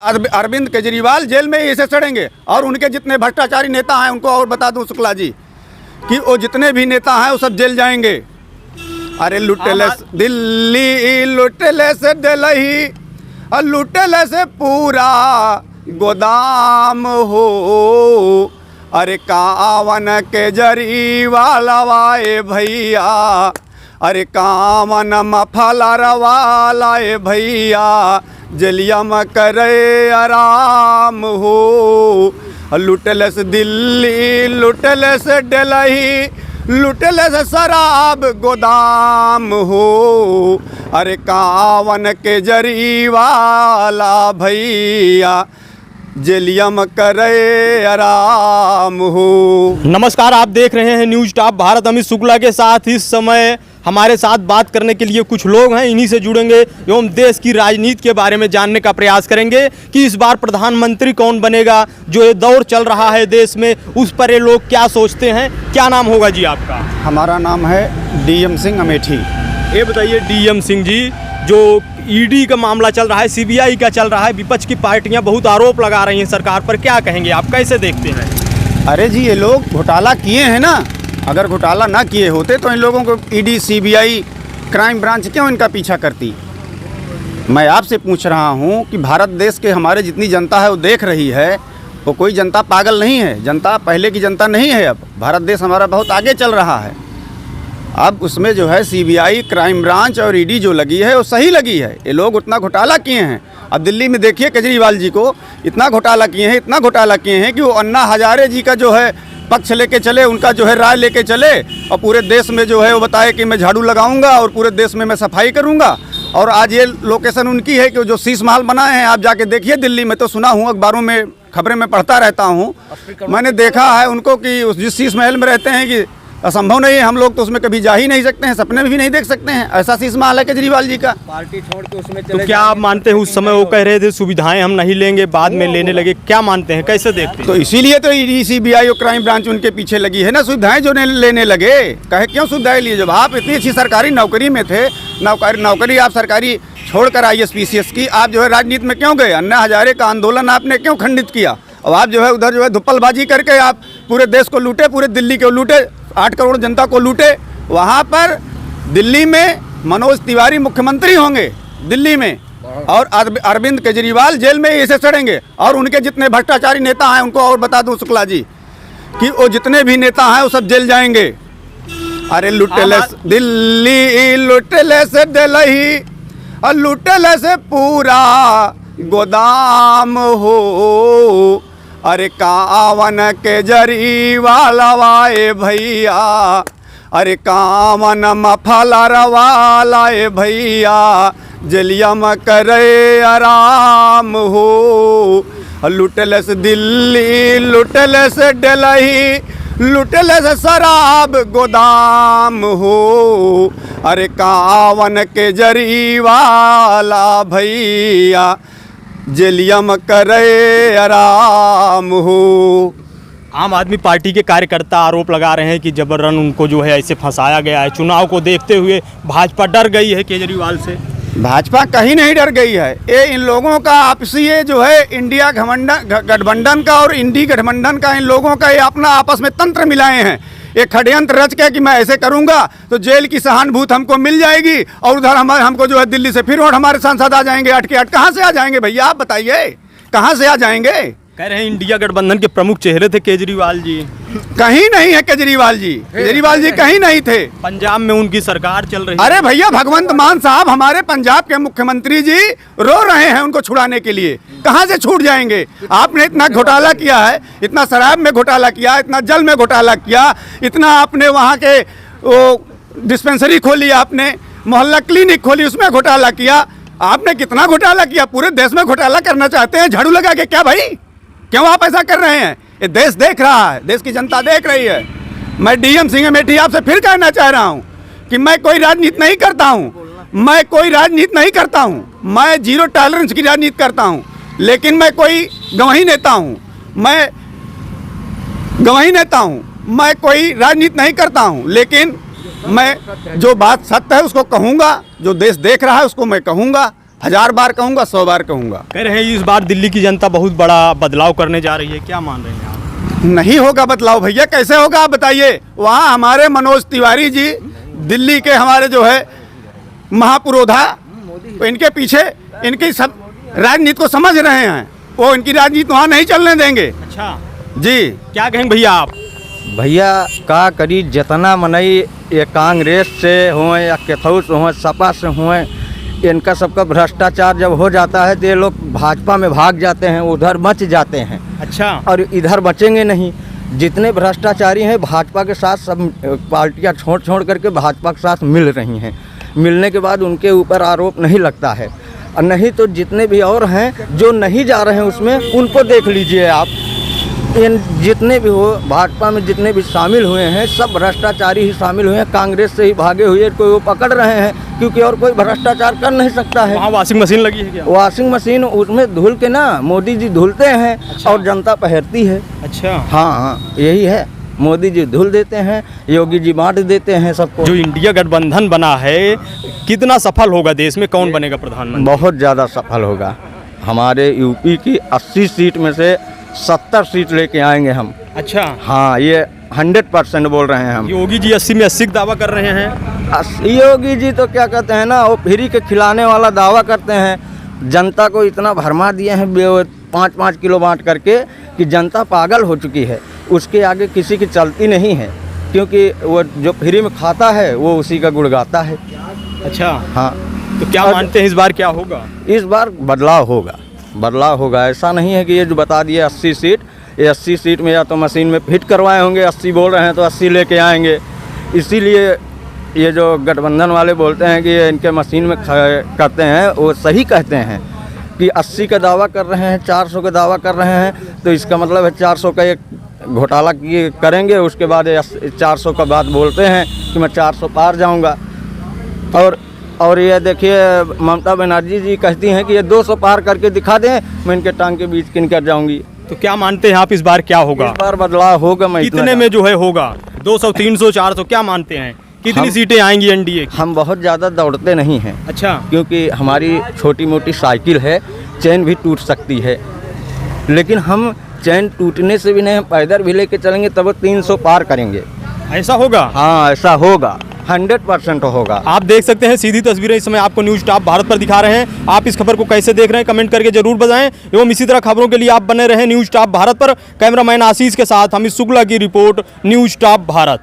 Arvind Kejriwal jail में ही ऐसे सड़ेंगे और उनके जितने भ्रष्टाचारी नेता हैं उनको और बता दूं शुक्ला जी कि वो जितने भी नेता हैं वो सब जेल जाएंगे। अरे लुटेले दिल्ली, लुटेले से दिल्ली और लुटेले से पूरा गोदाम हो। अरे कावन केजरीवाल वाए भैया, अरे कावन मफलर वालाए भैया, जलिया में करे आराम हो। लुटले से दिल्ली, लुटले से दिल्ली, लुटले से शराब गोदाम हो। अरे कावन केजरीवाला भैया, जेलिया में करे आराम हो। नमस्कार, आप देख रहे हैं न्यूज टॉप भारत। अमित शुक्ला के साथ इस समय हमारे साथ बात करने के लिए कुछ लोग हैं, इन्हीं से जुड़ेंगे एवं देश की राजनीति के बारे में जानने का प्रयास करेंगे कि इस बार प्रधानमंत्री कौन बनेगा। जो ये दौर चल रहा है देश में, उस पर ये लोग क्या सोचते हैं। क्या नाम होगा जी आपका? हमारा नाम है डीएम सिंह अमेठी। ये बताइए डीएम सिंह जी, जो ईडी का मामला चल रहा है, सीबीआई का चल रहा है, विपक्ष की पार्टियां बहुत आरोप लगा रही हैं सरकार पर, क्या कहेंगे आप, कैसे देखते हैं? अरे जी, ये लोग घोटाला किए हैं ना। अगर घोटाला ना किए होते तो इन लोगों को ईडी, सीबीआई, क्राइम ब्रांच क्यों इनका पीछा करती। मैं आपसे पूछ रहा हूँ कि भारत देश के हमारे जितनी जनता है वो देख रही है, वो कोई जनता पागल नहीं है। जनता पहले की जनता नहीं है। अब भारत देश हमारा बहुत आगे चल रहा है। अब उसमें जो है सीबीआई, क्राइम ब्रांच और ईडी जो लगी है वो सही लगी है। ये लोग उतना घोटाला किए हैं। अब दिल्ली में देखिए केजरीवाल जी को इतना घोटाला किए हैं, इतना घोटाला किए हैं कि वो अन्ना हजारे जी का जो है पक्ष लेके चले, उनका जो है राय लेके चले और पूरे देश में जो है वो बताए कि मैं झाड़ू लगाऊंगा और पूरे देश में मैं सफाई करूंगा। और आज ये लोकेशन उनकी है कि जो शीश महल बनाए हैं, आप जाके देखिए दिल्ली में। तो सुना हूँ, अखबारों में खबरें में पढ़ता रहता हूँ, मैंने देखा है उनको कि उस जिस शीश महल में रहते हैं कि असंभव नहीं है। हम लोग तो उसमें कभी जा ही नहीं सकते हैं, सपने में भी नहीं देख सकते हैं। ऐसा शीश महल है केजरीवाल जी का। पार्टी छोड़ के उसमें तो क्या आप मानते हैं उस समय वो कह रहे थे सुविधाएं हम नहीं लेंगे, बाद में लेने लगे, क्या मानते हैं, कैसे देखते हैं? तो इसीलिए तो ईडी, सीबीआई और क्राइम ब्रांच उनके पीछे लगी है ना। सुविधाएं जो लेने लगे, कहे क्यों सुविधाएं लिए? जब आप इतनी अच्छी सरकारी नौकरी में थे, नौकरी आप सरकारी छोड़कर IAS PCS की, आप जो है राजनीति में क्यों गए? अन्ना हजारे का आंदोलन आपने क्यों खंडित किया? अब आप जो है उधर जो है धुप्पलबाजी करके आप पूरे देश को लूटे, पूरे दिल्ली को लूटे, 8 करोड़ जनता को लूटे। वहाँ पर दिल्ली में मनोज तिवारी मुख्यमंत्री होंगे दिल्ली में, और अरविंद केजरीवाल जेल में ही ऐसे सड़ेंगे। और उनके जितने भ्रष्टाचारी नेता हैं उनको और बता दूं शुक्ला जी कि वो जितने भी नेता हैं वो सब जेल जाएंगे। अरे लुटेले दिल्ली, लुटेले से दिल्ली और लुटेले से पूरा गोदाम हो। अरे कावन केजरीवाल वाए भैया, अरे कावन मफलर वालाए भैया, जलिया में करे आराम हो। लुटले से दिल्ली, लुटले से दिल्ली, लुटले से शराब गोदाम हो। अरे कावन केजरीवाला भैया, जेलिया में करे आराम हो। आम आदमी पार्टी के कार्यकर्ता आरोप लगा रहे हैं कि जबरन उनको जो है ऐसे फंसाया गया है। चुनाव को देखते हुए भाजपा डर गई है केजरीवाल से। भाजपा कहीं नहीं डर गई है। ये इन लोगों का आपसी ये जो है इंडिया गठबंधन का और इंडी गठबंधन का, इन लोगों का ये अपना आपस में तंत्र मिलाए हैं। एक षड्यंत्र रच के कि मैं ऐसे करूंगा तो जेल की सहानुभूति हमको मिल जाएगी और उधर हमको जो है दिल्ली से फिर और हमारे सांसद आ जाएंगे। 8 के 8 कहाँ से आ जाएंगे भैया, आप बताइए, कहाँ से आ जाएंगे? कह रहे हैं इंडिया गठबंधन के प्रमुख चेहरे थे केजरीवाल जी। कहीं नहीं है केजरीवाल जी। केजरीवाल जी कहीं नहीं थे। पंजाब में उनकी सरकार चल रही है। अरे भैया, भगवंत मान साहब हमारे पंजाब के मुख्यमंत्री जी रो रहे हैं उनको छुड़ाने के लिए। कहाँ से छूट जाएंगे? आपने इतना घोटाला किया है, इतना शराब में घोटाला किया, इतना जल में घोटाला किया, इतना आपने वहाँ के वो डिस्पेंसरी खोली, आपने मोहल्ला क्लिनिक खोली, उसमें घोटाला किया। आपने कितना घोटाला किया? पूरे देश में घोटाला करना चाहते हैं झाड़ू लगा के क्या भाई? क्यों आप ऐसा कर रहे हैं? ये देश देख रहा है, देश की जनता देख रही है। मैं डीएम सिंह अमेठी आपसे फिर कहना चाह रहा हूँ कि मैं कोई राजनीति नहीं करता हूँ। मैं कोई राजनीति नहीं करता हूँ। मैं जीरो टॉलरेंस की राजनीति करता हूँ। लेकिन मैं कोई गवाही नेता हूँ। मैं गवाही नेता हूँ। मैं कोई राजनीति नहीं करता हूँ। लेकिन मैं जो बात सत्य है उसको कहूँगा, जो देश देख रहा है उसको मैं कहूँगा। 1000 बार कहूँगा, 100 बार कहूँगा। कह रहे हैं इस बार दिल्ली की जनता बहुत बड़ा बदलाव करने जा रही है, क्या मान रहे हैं आप? नहीं होगा बदलाव भैया, कैसे होगा आप बताइए। वहाँ हमारे मनोज तिवारी जी दिल्ली के हमारे जो है महापुरोधा, इनके पीछे इनकी सब राजनीति को समझ रहे हैं, वो इनकी राजनीति वहाँ नहीं चलने देंगे। अच्छा, जी क्या कहेंगे भैया आप? भैया का करी जितना मनई ये कांग्रेस से हुए या केथऊ से हुए, सपा से हुए, इनका सबका भ्रष्टाचार जब हो जाता है तो ये लोग भाजपा में भाग जाते हैं, उधर मच जाते हैं। अच्छा, और इधर बचेंगे नहीं। जितने भ्रष्टाचारी हैं भाजपा के साथ सब पार्टियां छोड़ छोड़ करके भाजपा के साथ मिल रही हैं। मिलने के बाद उनके ऊपर आरोप नहीं लगता है, और नहीं तो जितने भी और हैं जो नहीं जा रहे हैं उसमें, उनको देख लीजिए आप। इन जितने भी हो भाजपा में जितने भी शामिल हुए हैं सब भ्रष्टाचारी ही शामिल हुए हैं, कांग्रेस से ही भागे हुए कोई वो पकड़ रहे हैं, क्योंकि और कोई भ्रष्टाचार कर नहीं सकता है। वहाँ वॉशिंग मशीन लगी है क्या? वॉशिंग मशीन उसमें धुल के ना मोदी जी धुलते हैं। अच्छा। और जनता पहनती है। अच्छा, हाँ हाँ यही है, मोदी जी धुल देते हैं, योगी जी बांट देते हैं सबको। जो इंडिया गठबंधन बना है कितना सफल होगा, देश में कौन बनेगा प्रधानमंत्री? बहुत ज़्यादा सफल होगा। हमारे यूपी की 80 सीट में से 70 सीट लेके आएंगे हम। अच्छा, हाँ ये 100% बोल रहे हैं हम। योगी जी 80 में 80 का दावा कर रहे हैं। योगी जी तो क्या कहते हैं ना, वो फ्री के खिलाने वाला दावा करते हैं। जनता को इतना भरमा दिए हैं 5-5 किलो बांट करके कि जनता पागल हो चुकी है। उसके आगे किसी की चलती नहीं है, क्योंकि वो जो फ्री में खाता है वो उसी का गुण गाता है। अच्छा, हाँ तो क्या मानते हैं इस बार क्या होगा? इस बार बदलाव होगा, बदलाव होगा। ऐसा नहीं है कि ये जो बता दिए 80 सीट, ये 80 सीट में या तो मशीन में फिट करवाए होंगे, 80 बोल रहे हैं तो 80 लेके आएंगे। इसीलिए ये जो गठबंधन वाले बोलते हैं कि ये इनके मशीन में करते हैं, वो सही कहते हैं कि 80 का दावा कर रहे हैं, 400 का दावा कर रहे हैं, तो इसका मतलब है 400 का एक घोटाला करेंगे, उसके बाद 400 का बात बोलते हैं कि मैं 400 पार जाऊँगा। और ये देखिए ममता बनर्जी जी कहती हैं कि ये 200 पार करके दिखा दें, मैं इनके टांग के बीच किनकर जाऊंगी। तो क्या मानते हैं आप इस बार क्या होगा? इस बार बदलाव होगा। मैं कितने में जो है होगा? 200, 300, 400 क्या मानते हैं? कितनी सीटें आएंगी एनडीए की? हम बहुत ज़्यादा दौड़ते नहीं हैं। अच्छा, क्योंकि हमारी छोटी मोटी साइकिल है, चैन भी टूट सकती है, लेकिन हम चैन टूटने से भी नहीं, हम पैदल भी लेके चलेंगे तब 300 पार करेंगे। ऐसा होगा? हाँ ऐसा होगा, 100% होगा। आप देख सकते हैं सीधी तस्वीरें इस समय आपको न्यूज़ टॉप भारत पर दिखा रहे हैं। आप इस खबर को कैसे देख रहे हैं कमेंट करके जरूर बताएं, एवं इसी तरह खबरों के लिए आप बने रहें न्यूज़ टॉप भारत पर। कैमरामैन आशीष के साथ अमित शुक्ला की रिपोर्ट, न्यूज़ टॉप भारत।